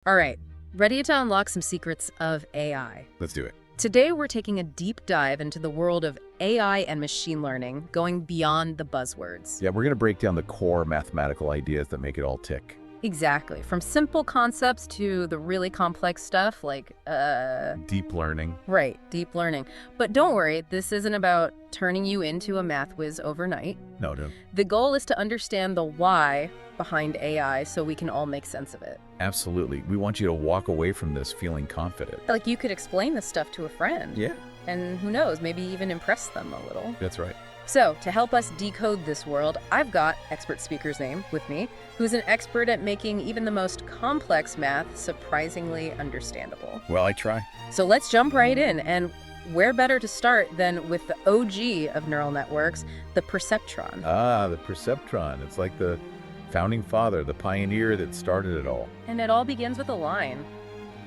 All right, ready to unlock some secrets of AI. Let's do it. Today, we're taking a deep dive into the world of AI and machine learning, going beyond the buzzwords. Yeah, we're going to break down the core mathematical ideas that make it all tick. Exactly. From simple concepts to the really complex stuff like, Deep learning. Right, deep learning. But don't worry, this isn't about turning you into a math whiz overnight. No. The goal is to understand the why behind AI so we can all make sense of it. Absolutely. We want you to walk away from this feeling confident. Like you could explain this stuff to a friend. Yeah. And who knows, maybe even impress them a little. That's right. So, to help us decode this world, I've got expert speaker's name with me, who's an expert at making even the most complex math surprisingly understandable. Well, I try. So let's jump right in, and where better to start than with the OG of neural networks, the perceptron. Ah, the perceptron. It's like the founding father, the pioneer that started it all. And it all begins with a line.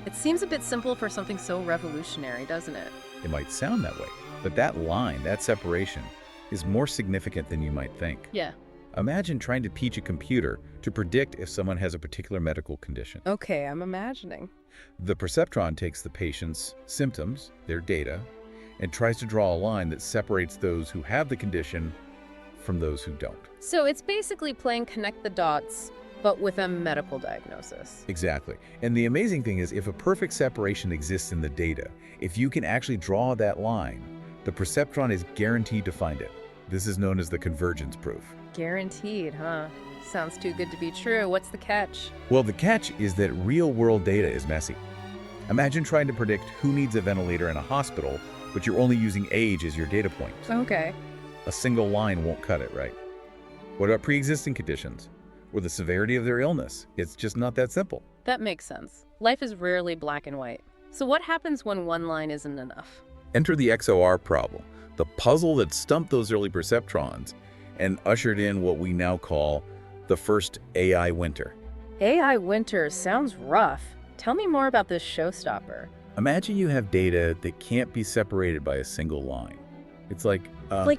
It seems a bit simple for something so revolutionary, doesn't it? It might sound that way, but that line, that separation, is more significant than you might think. Yeah. Imagine trying to teach a computer to predict if someone has a particular medical condition. Okay, I'm imagining. The perceptron takes the patient's symptoms, their data, and tries to draw a line that separates those who have the condition from those who don't. So it's basically playing connect the dots, but with a medical diagnosis. Exactly. And the amazing thing is, if a perfect separation exists in the data, if you can actually draw that line, the perceptron is guaranteed to find it. This is known as the convergence proof. Guaranteed, huh? Sounds too good to be true. What's the catch? Well, the catch is that real-world data is messy. Imagine trying to predict who needs a ventilator in a hospital, but you're only using age as your data point. Okay. A single line won't cut it, right? What about pre-existing conditions or the severity of their illness? It's just not that simple. That makes sense. Life is rarely black and white. So what happens when one line isn't enough? Enter the XOR problem, the puzzle that stumped those early perceptrons and ushered in what we now call the first AI winter. AI winter sounds rough. Tell me more about this showstopper. Imagine you have data that can't be separated by a single line. It's like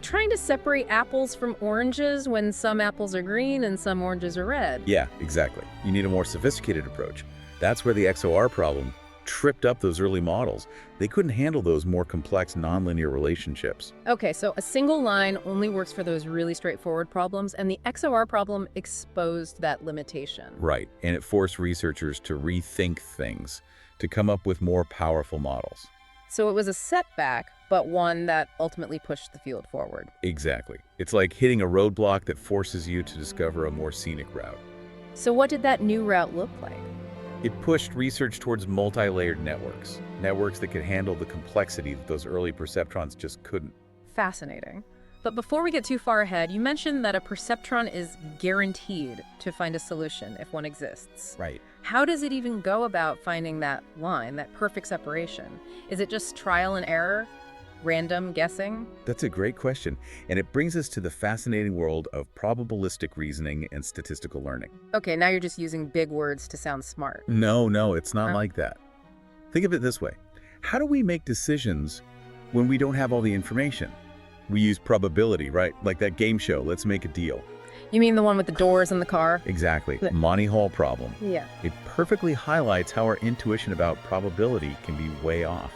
trying to separate apples from oranges when some apples are green and some oranges are red. Yeah, exactly. You need a more sophisticated approach. That's where the XOR problem tripped up those early models. They couldn't handle those more complex nonlinear relationships. Okay, so a single line only works for those really straightforward problems, and the XOR problem exposed that limitation. Right, and it forced researchers to rethink things, to come up with more powerful models. So it was a setback, but one that ultimately pushed the field forward. Exactly. It's like hitting a roadblock that forces you to discover a more scenic route. So what did that new route look like? It pushed research towards multi-layered networks, networks that could handle the complexity that those early perceptrons just couldn't. Fascinating. But before we get too far ahead, you mentioned that a perceptron is guaranteed to find a solution if one exists. Right. How does it even go about finding that line, that perfect separation? Is it just trial and error? Random guessing? That's a great question, and it brings us to the fascinating world of probabilistic reasoning and statistical learning. Okay, now you're just using big words to sound smart. No, it's not like that. Think of it this way. How do we make decisions when we don't have all the information? We use probability, right? Like that game show, Let's Make a Deal. You mean the one with the doors in the car? Exactly. Monty Hall problem. Yeah. It perfectly highlights how our intuition about probability can be way off.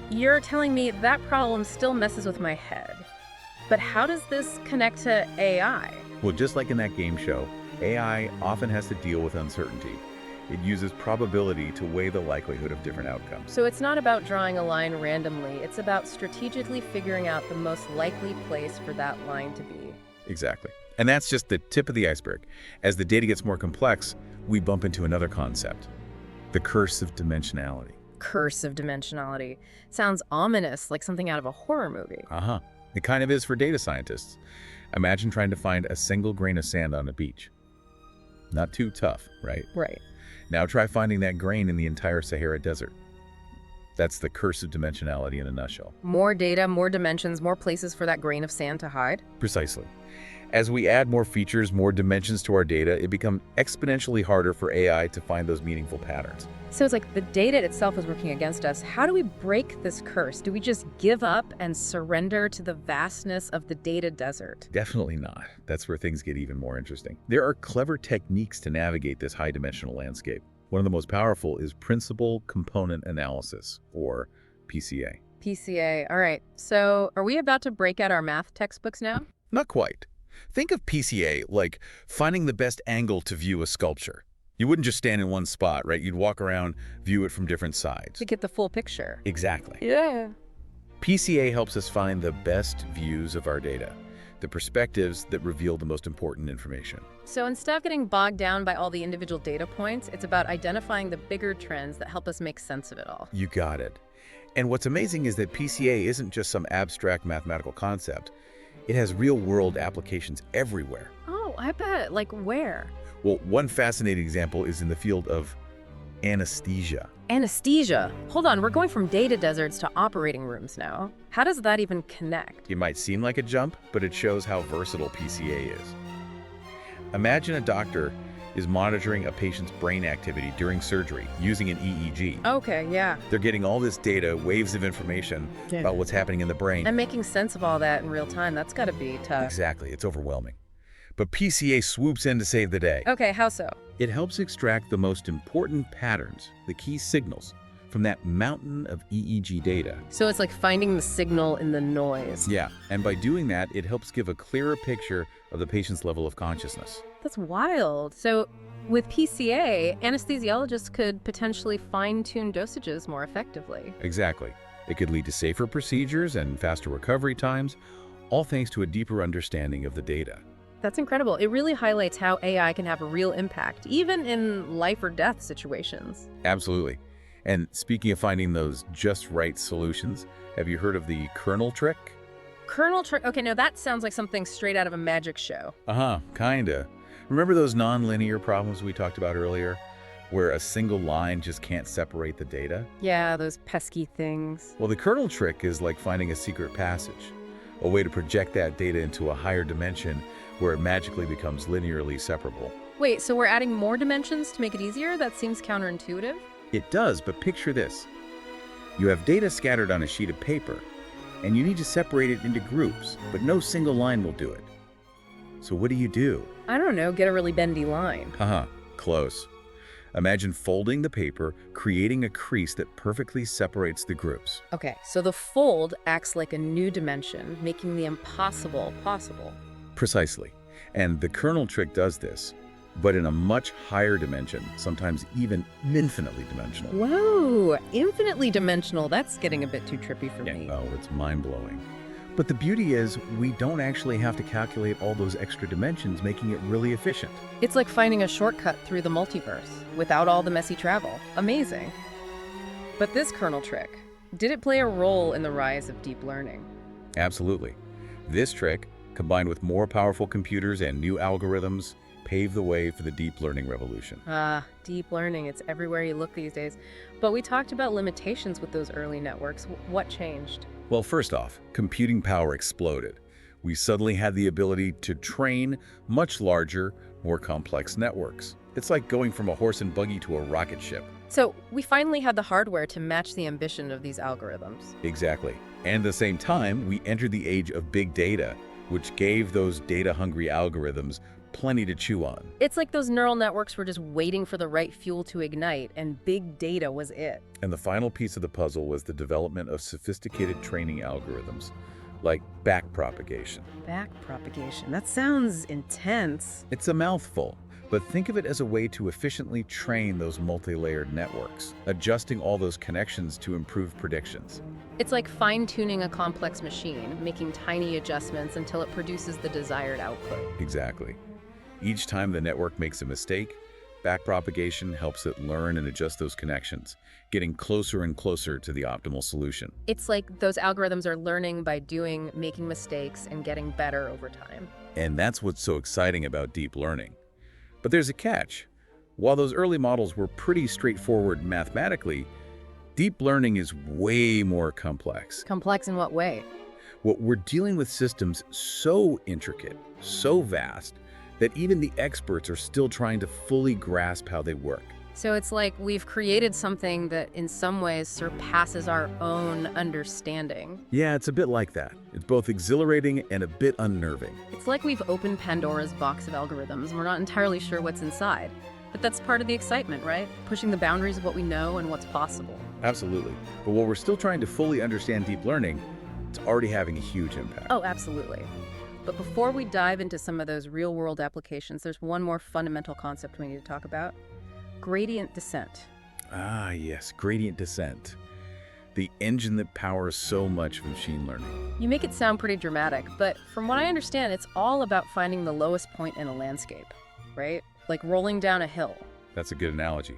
You're telling me that problem still messes with my head. But how does this connect to AI? Well, just like in that game show, AI often has to deal with uncertainty. It uses probability to weigh the likelihood of different outcomes. So it's not about drawing a line randomly, it's about strategically figuring out the most likely place for that line to be. Exactly. And that's just the tip of the iceberg. As the data gets more complex, we bump into another concept, the curse of dimensionality. Curse of dimensionality. Sounds ominous, like something out of a horror movie. It kind of is for data scientists. Imagine trying to find a single grain of sand on a beach. Not too tough, right? Right. Now try finding that grain in the entire Sahara Desert. That's the curse of dimensionality in a nutshell. More data, more dimensions, more places for that grain of sand to hide? Precisely. As we add more features, more dimensions to our data, it becomes exponentially harder for AI to find those meaningful patterns. So it's like the data itself is working against us. How do we break this curse? Do we just give up and surrender to the vastness of the data desert? Definitely not. That's where things get even more interesting. There are clever techniques to navigate this high-dimensional landscape. One of the most powerful is principal component analysis, or PCA. PCA. All right. So are we about to break out our math textbooks now? Not quite. Think of PCA like finding the best angle to view a sculpture. You wouldn't just stand in one spot, right? You'd walk around, view it from different sides. To get the full picture. Exactly. Yeah. PCA helps us find the best views of our data, the perspectives that reveal the most important information. So instead of getting bogged down by all the individual data points, it's about identifying the bigger trends that help us make sense of it all. You got it. And what's amazing is that PCA isn't just some abstract mathematical concept. It has real-world applications everywhere. Oh, I bet. Like where? Well, one fascinating example is in the field of anesthesia. Anesthesia. Hold on, we're going from data deserts to operating rooms now. How does that even connect? It might seem like a jump, but it shows how versatile PCA is. Imagine a doctor is monitoring a patient's brain activity during surgery using an EEG. Okay, yeah. They're getting all this data, waves of information about what's happening in the brain. And making sense of all that in real time, that's gotta be tough. Exactly, it's overwhelming. But PCA swoops in to save the day. Okay, how so? It helps extract the most important patterns, the key signals, from that mountain of EEG data. So it's like finding the signal in the noise. Yeah, and by doing that, it helps give a clearer picture of the patient's level of consciousness. That's wild. So with PCA, anesthesiologists could potentially fine-tune dosages more effectively. Exactly. It could lead to safer procedures and faster recovery times, all thanks to a deeper understanding of the data. That's incredible. It really highlights how AI can have a real impact, even in life or death situations. Absolutely. And speaking of finding those just right solutions, have you heard of the kernel trick? Kernel trick. Okay, now that sounds like something straight out of a magic show. Kinda. Remember those nonlinear problems we talked about earlier, where a single line just can't separate the data? Yeah, those pesky things. Well, the kernel trick is like finding a secret passage, a way to project that data into a higher dimension where it magically becomes linearly separable. Wait, so we're adding more dimensions to make it easier? That seems counterintuitive. It does, but picture this. You have data scattered on a sheet of paper, and you need to separate it into groups, but no single line will do it. So what do? I don't know, get a really bendy line. Close. Imagine folding the paper, creating a crease that perfectly separates the groups. Okay, so the fold acts like a new dimension, making the impossible possible. Precisely. And the kernel trick does this, but in a much higher dimension, sometimes even infinitely dimensional. Whoa, infinitely dimensional. That's getting a bit too trippy for me. Oh, it's mind-blowing. But the beauty is, we don't actually have to calculate all those extra dimensions, making it really efficient. It's like finding a shortcut through the multiverse, without all the messy travel. Amazing. But this kernel trick, did it play a role in the rise of deep learning? Absolutely. This trick, combined with more powerful computers and new algorithms, paved the way for the deep learning revolution. Deep learning, it's everywhere you look these days. But we talked about limitations with those early networks. What changed? Well, first off, computing power exploded. We suddenly had the ability to train much larger, more complex networks. It's like going from a horse and buggy to a rocket ship. So we finally had the hardware to match the ambition of these algorithms. Exactly. And at the same time, we entered the age of big data, which gave those data-hungry algorithms plenty to chew on. It's like those neural networks were just waiting for the right fuel to ignite, and big data was it. And the final piece of the puzzle was the development of sophisticated training algorithms, like backpropagation. Backpropagation, that sounds intense. It's a mouthful, but think of it as a way to efficiently train those multi-layered networks, adjusting all those connections to improve predictions. It's like fine-tuning a complex machine, making tiny adjustments until it produces the desired output. Exactly. Each time the network makes a mistake, backpropagation helps it learn and adjust those connections, getting closer and closer to the optimal solution. It's like those algorithms are learning by doing, making mistakes, and getting better over time. And that's what's so exciting about deep learning. But there's a catch. While those early models were pretty straightforward mathematically, deep learning is way more complex. Complex in what way? Well, we're dealing with systems so intricate, so vast, that even the experts are still trying to fully grasp how they work. So it's like we've created something that in some ways surpasses our own understanding. Yeah, it's a bit like that. It's both exhilarating and a bit unnerving. It's like we've opened Pandora's box of algorithms and we're not entirely sure what's inside. But that's part of the excitement, right? Pushing the boundaries of what we know and what's possible. Absolutely. But while we're still trying to fully understand deep learning, it's already having a huge impact. Oh, absolutely. But before we dive into some of those real-world applications, there's one more fundamental concept we need to talk about: gradient descent. Ah, yes, gradient descent. The engine that powers so much of machine learning. You make it sound pretty dramatic, but from what I understand, it's all about finding the lowest point in a landscape, right? Like rolling down a hill. That's a good analogy.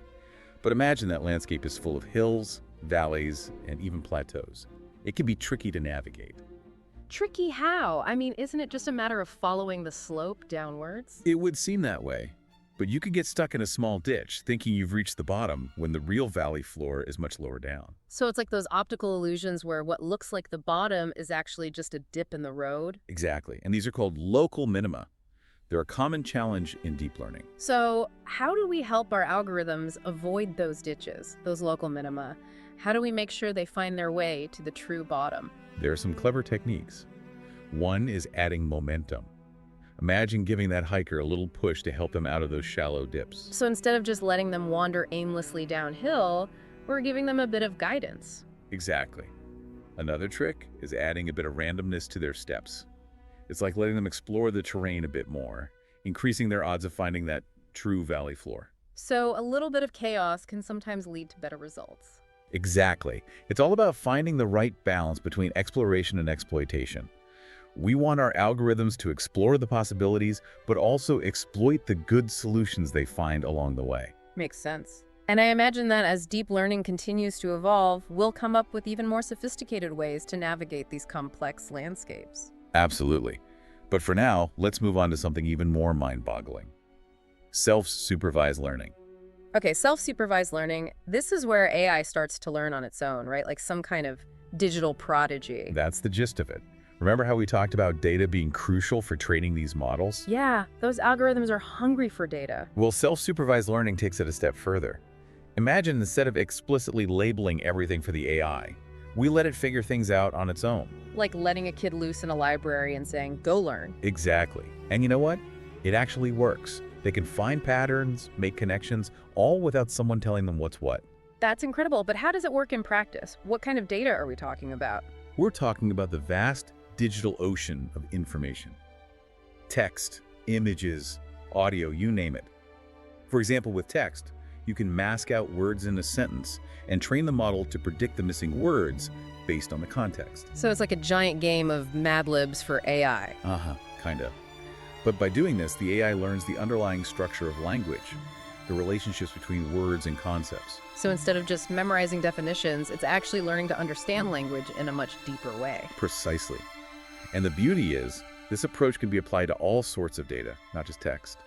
But imagine that landscape is full of hills, valleys, and even plateaus. It can be tricky to navigate. Tricky how? I mean, isn't it just a matter of following the slope downwards? It would seem that way. But you could get stuck in a small ditch thinking you've reached the bottom when the real valley floor is much lower down. So it's like those optical illusions where what looks like the bottom is actually just a dip in the road? Exactly. And these are called local minima. They're a common challenge in deep learning. So how do we help our algorithms avoid those ditches, those local minima? How do we make sure they find their way to the true bottom? There are some clever techniques. One is adding momentum. Imagine giving that hiker a little push to help them out of those shallow dips. So instead of just letting them wander aimlessly downhill, we're giving them a bit of guidance. Exactly. Another trick is adding a bit of randomness to their steps. It's like letting them explore the terrain a bit more, increasing their odds of finding that true valley floor. So a little bit of chaos can sometimes lead to better results. Exactly. It's all about finding the right balance between exploration and exploitation. We want our algorithms to explore the possibilities, but also exploit the good solutions they find along the way. Makes sense. And I imagine that as deep learning continues to evolve, we'll come up with even more sophisticated ways to navigate these complex landscapes. Absolutely. But for now, let's move on to something even more mind-boggling. Self-supervised learning. Okay, self-supervised learning, this is where AI starts to learn on its own, right? Like some kind of digital prodigy. That's the gist of it. Remember how we talked about data being crucial for training these models? Yeah, those algorithms are hungry for data. Well, self-supervised learning takes it a step further. Imagine instead of explicitly labeling everything for the AI, we let it figure things out on its own. Like letting a kid loose in a library and saying, go learn. Exactly. And you know what? It actually works. They can find patterns, make connections, all without someone telling them what's what. That's incredible, but how does it work in practice? What kind of data are we talking about? We're talking about the vast digital ocean of information. Text, images, audio, you name it. For example, with text, you can mask out words in a sentence and train the model to predict the missing words based on the context. So it's like a giant game of Mad Libs for AI. Kind of. But by doing this, the AI learns the underlying structure of language, the relationships between words and concepts. So instead of just memorizing definitions, it's actually learning to understand language in a much deeper way. Precisely. And the beauty is, this approach can be applied to all sorts of data, not just text.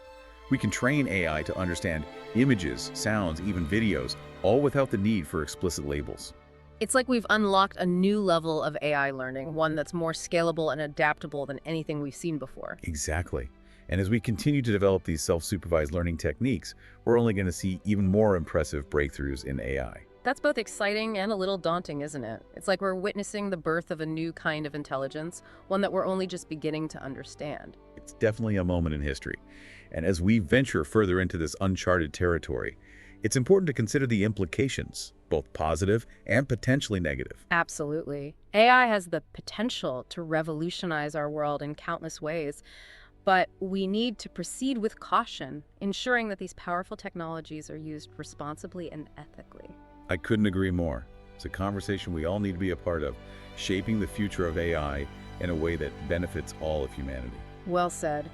We can train AI to understand images, sounds, even videos, all without the need for explicit labels. It's like we've unlocked a new level of AI learning, one that's more scalable and adaptable than anything we've seen before. Exactly. And as we continue to develop these self-supervised learning techniques, we're only going to see even more impressive breakthroughs in AI. That's both exciting and a little daunting, isn't it? It's like we're witnessing the birth of a new kind of intelligence, one that we're only just beginning to understand. It's definitely a moment in history. And as we venture further into this uncharted territory, it's important to consider the implications, both positive and potentially negative. Absolutely. AI has the potential to revolutionize our world in countless ways, but we need to proceed with caution, ensuring that these powerful technologies are used responsibly and ethically. I couldn't agree more. It's a conversation we all need to be a part of, shaping the future of AI in a way that benefits all of humanity. Well said.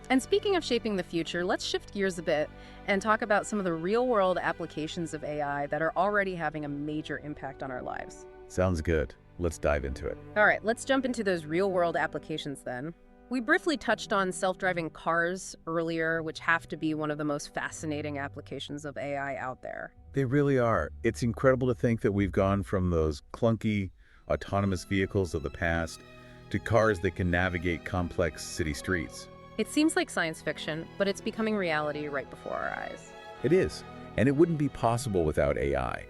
And speaking of shaping the future, let's shift gears a bit and talk about some of the real-world applications of AI that are already having a major impact on our lives. Sounds good. Let's dive into it. All right, let's jump into those real-world applications then. We briefly touched on self-driving cars earlier, which have to be one of the most fascinating applications of AI out there. They really are. It's incredible to think that we've gone from those clunky, autonomous vehicles of the past to cars that can navigate complex city streets. It seems like science fiction, but it's becoming reality right before our eyes. It is, and it wouldn't be possible without AI.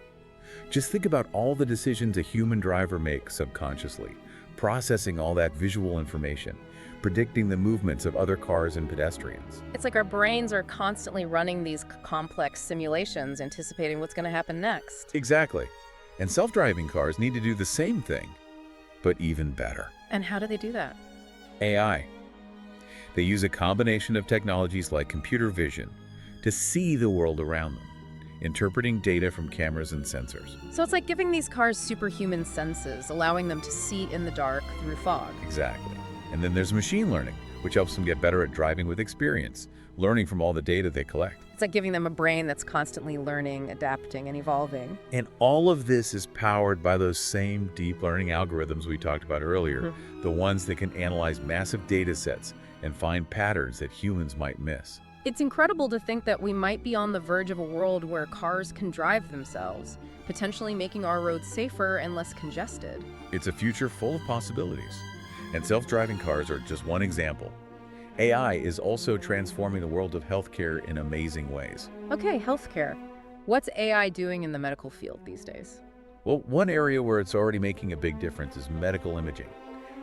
Just think about all the decisions a human driver makes subconsciously, processing all that visual information, predicting the movements of other cars and pedestrians. It's like our brains are constantly running these complex simulations, anticipating what's going to happen next. Exactly. And self-driving cars need to do the same thing, but even better. And how do they do that? AI. They use a combination of technologies like computer vision to see the world around them, interpreting data from cameras and sensors. So it's like giving these cars superhuman senses, allowing them to see in the dark through fog. Exactly. And then there's machine learning, which helps them get better at driving with experience, learning from all the data they collect. It's like giving them a brain that's constantly learning, adapting, and evolving. And all of this is powered by those same deep learning algorithms we talked about earlier, the ones that can analyze massive data sets and find patterns that humans might miss. It's incredible to think that we might be on the verge of a world where cars can drive themselves, potentially making our roads safer and less congested. It's a future full of possibilities. And self-driving cars are just one example. AI is also transforming the world of healthcare in amazing ways. Okay, healthcare. What's AI doing in the medical field these days? Well, one area where it's already making a big difference is medical imaging.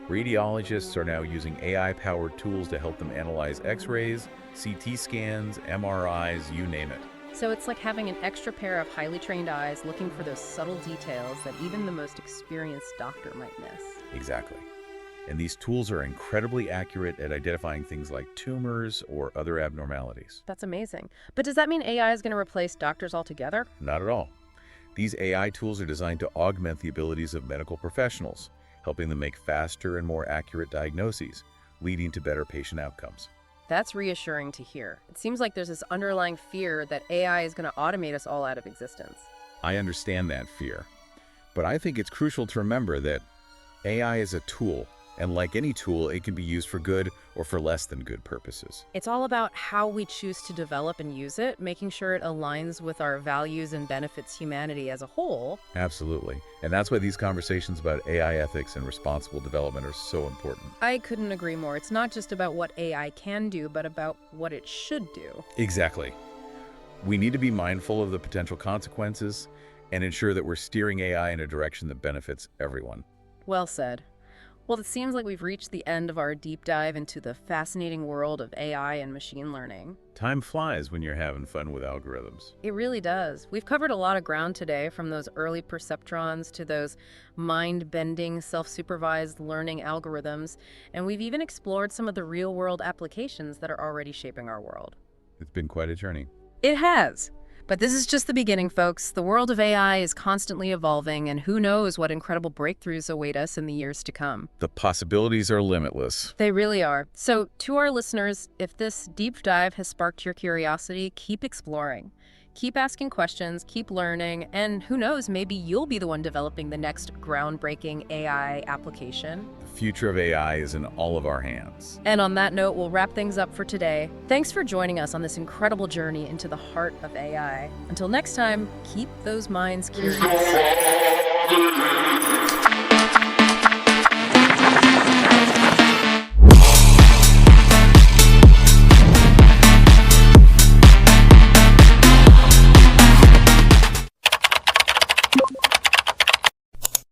Radiologists are now using AI-powered tools to help them analyze X-rays, CT scans, MRIs, you name it. So it's like having an extra pair of highly trained eyes looking for those subtle details that even the most experienced doctor might miss. Exactly. And these tools are incredibly accurate at identifying things like tumors or other abnormalities. That's amazing. But does that mean AI is going to replace doctors altogether? Not at all. These AI tools are designed to augment the abilities of medical professionals, helping them make faster and more accurate diagnoses, leading to better patient outcomes. That's reassuring to hear. It seems like there's this underlying fear that AI is going to automate us all out of existence. I understand that fear, but I think it's crucial to remember that AI is a tool, and like any tool, it can be used for good or for less than good purposes. It's all about how we choose to develop and use it, making sure it aligns with our values and benefits humanity as a whole. Absolutely. And that's why these conversations about AI ethics and responsible development are so important. I couldn't agree more. It's not just about what AI can do, but about what it should do. Exactly. We need to be mindful of the potential consequences and ensure that we're steering AI in a direction that benefits everyone. Well said. Well, it seems like we've reached the end of our deep dive into the fascinating world of AI and machine learning. Time flies when you're having fun with algorithms. It really does. We've covered a lot of ground today, from those early perceptrons to those mind-bending, self-supervised learning algorithms, and we've even explored some of the real-world applications that are already shaping our world. It's been quite a journey. It has. But this is just the beginning, folks. The world of AI is constantly evolving, and who knows what incredible breakthroughs await us in the years to come. The possibilities are limitless. They really are. So, to our listeners, if this deep dive has sparked your curiosity, keep exploring. Keep asking questions, keep learning, and who knows, maybe you'll be the one developing the next groundbreaking AI application. The future of AI is in all of our hands. And on that note, we'll wrap things up for today. Thanks for joining us on this incredible journey into the heart of AI. Until next time, keep those minds curious.